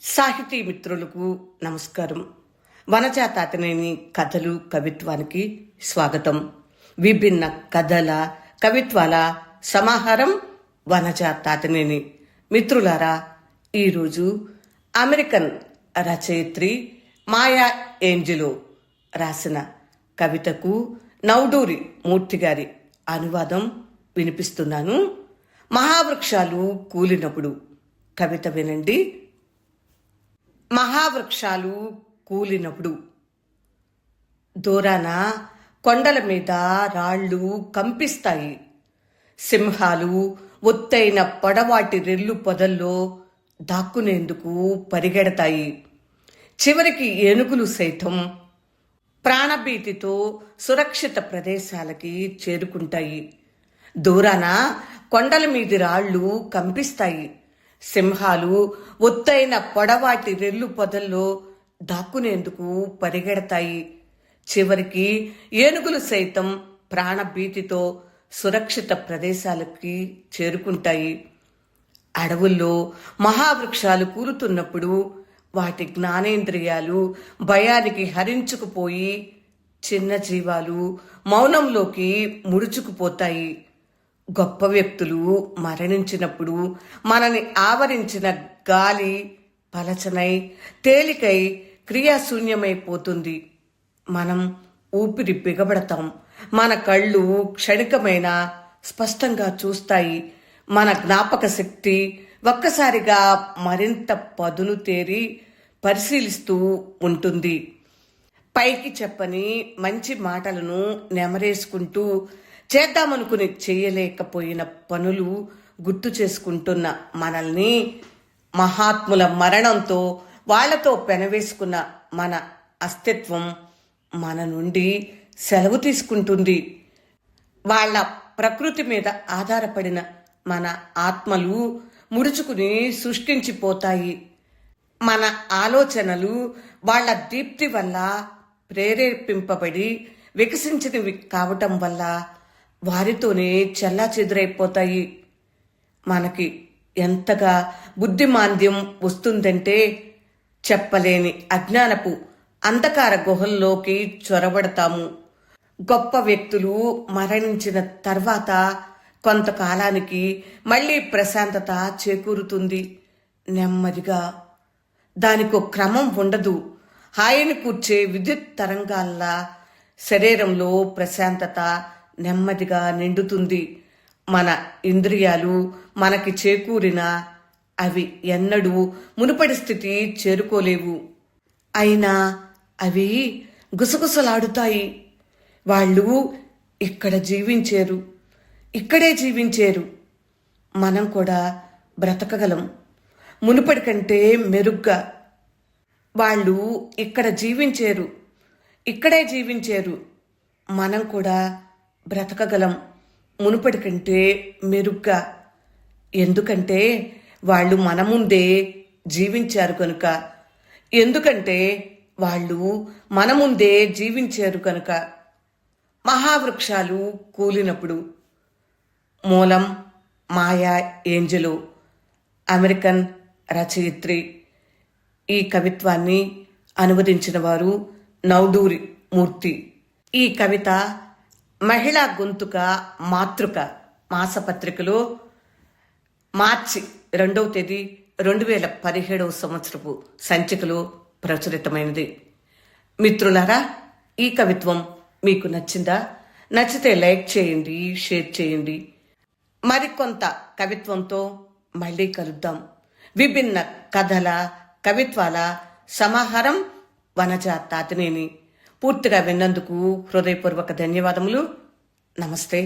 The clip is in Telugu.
సాహితీ మిత్రులకు నమస్కారం. వనజా తాతినేని కథలు కవిత్వానికి స్వాగతం. విభిన్న కథల కవిత్వాల సమాహారం వనజా తాతినేని. మిత్రులారా, ఈరోజు అమెరికన్ రచయిత్రి మాయా ఏంజెలో రాసిన కవితకు నౌడూరి మూర్తి గారి అనువాదం వినిపిస్తున్నాను. మహావృక్షాలు కూలినప్పుడు. కవిత వినండి. మహావృక్షాలు కూలినప్పుడు. దూరాన కొండల మీద రాళ్ళు కంపిస్తాయి. సింహాలు ఒత్తైన పొడవాటి రెల్లు పొదల్లో దాక్కునేందుకు పరిగెడతాయి. చివరికి ఏనుగులు సైతం ప్రాణభీతితో సురక్షిత ప్రదేశాలకి చేరుకుంటాయి. దూరాన కొండల మీది రాళ్ళు కంపిస్తాయి. సింహాలు ఒత్తైన పొడవాటి రెల్లు పొదల్లో దాక్కునేందుకు పరిగెడతాయి. చివరికి ఏనుగులు సైతం ప్రాణభీతితో సురక్షిత ప్రదేశాలకి చేరుకుంటాయి. అడవుల్లో మహావృక్షాలు కూలుతున్నప్పుడు వాటి జ్ఞానేంద్రియాలు భయానికి హరించుకుపోయి చిన్న జీవాలు మౌనంలోకి ముడుచుకుపోతాయి. గొప్ప వ్యక్తులు మరణించినప్పుడు మనని ఆవరించిన గాలి పలచనై తేలికై క్రియాశూన్యమైపోతుంది. మనం ఊపిరి బిగబడతాం. మన కళ్ళు క్షణికమైన స్పష్టంగా చూస్తాయి. మన జ్ఞాపక శక్తి ఒక్కసారిగా మరింత పదును తేరి పరిశీలిస్తూ ఉంటుంది. పైకి చెప్పని మంచి మాటలను నెమరేసుకుంటూ చేద్దామనుకుని చేయలేకపోయిన పనులు గుర్తు చేసుకుంటున్న మనల్ని మహాత్ముల మరణంతో వాళ్లతో పెనవేసుకున్న మన అస్తిత్వం మన నుండి సెలవు తీసుకుంటుంది. వాళ్ళ ప్రకృతి మీద ఆధారపడిన మన ఆత్మలు ముడుచుకుని సృష్టించిపోతాయి. మన ఆలోచనలు వాళ్ళ దీప్తి వల్ల ప్రేరేపింపబడి వికసించినవి కావటం వల్ల వారితోనే చెల్లాచెదురైపోతాయి. మనకి ఎంతగా బుద్ధిమాంద్యం వస్తుందంటే చెప్పలేని అజ్ఞానపు అంధకార గుహల్లోకి చొరబడతాము. గొప్ప వ్యక్తులు మరణించిన తర్వాత కొంతకాలానికి మళ్ళీ ప్రశాంతత చేకూరుతుంది. నెమ్మదిగా. దానికో క్రమం ఉండదు. హాయిని కూర్చే విద్యుత్ తరంగాల్లా శరీరంలో ప్రశాంతత నెమ్మదిగా నిండుతుంది. మన ఇంద్రియాలు మనకి చేకూరినా అవి ఎన్నడూ మునుపటి స్థితి చేరుకోలేవు. అయినా అవి గుసగుసలాడుతాయి. వాళ్ళు ఇక్కడ జీవించారు, ఇక్కడే జీవించారు. మనం కూడా బ్రతకగలం మునుపటి కంటే మెరుగ్గా. వాళ్ళు ఇక్కడ జీవించారు, ఇక్కడే జీవించారు. మనం కూడా బ్రతకగలం మునుపటి కంటే మెరుగ్గా. ఎందుకంటే వాళ్ళు మన ముందే జీవించారు కనుక. ఎందుకంటే వాళ్ళు మన ముందే జీవించారు కనుక. మహావృక్షాలు కూలినప్పుడు. మూలం మాయా ఏంజెలో, అమెరికన్ రచయిత్రి. ఈ కవిత్వాన్ని అనువదించిన వారు నౌడూరి మూర్తి. ఈ కవిత మహిళా గొంతుక మాతృక మాసపత్రికలో మార్చి 2వ తేదీ 2017 సంవత్సరపు సంచికలో ప్రచురితమైనది. మిత్రులారా, ఈ కవిత్వం మీకు నచ్చిందా? నచ్చితే లైక్ చేయండి, షేర్ చేయండి. మరికొంత కవిత్వంతో మళ్ళీ కలుద్దాం. విభిన్న కథల కవిత్వాల సమాహారం వనజా తాతినేని. పూర్తిగా విన్నందుకు హృదయపూర్వక ధన్యవాదములు. నమస్తే.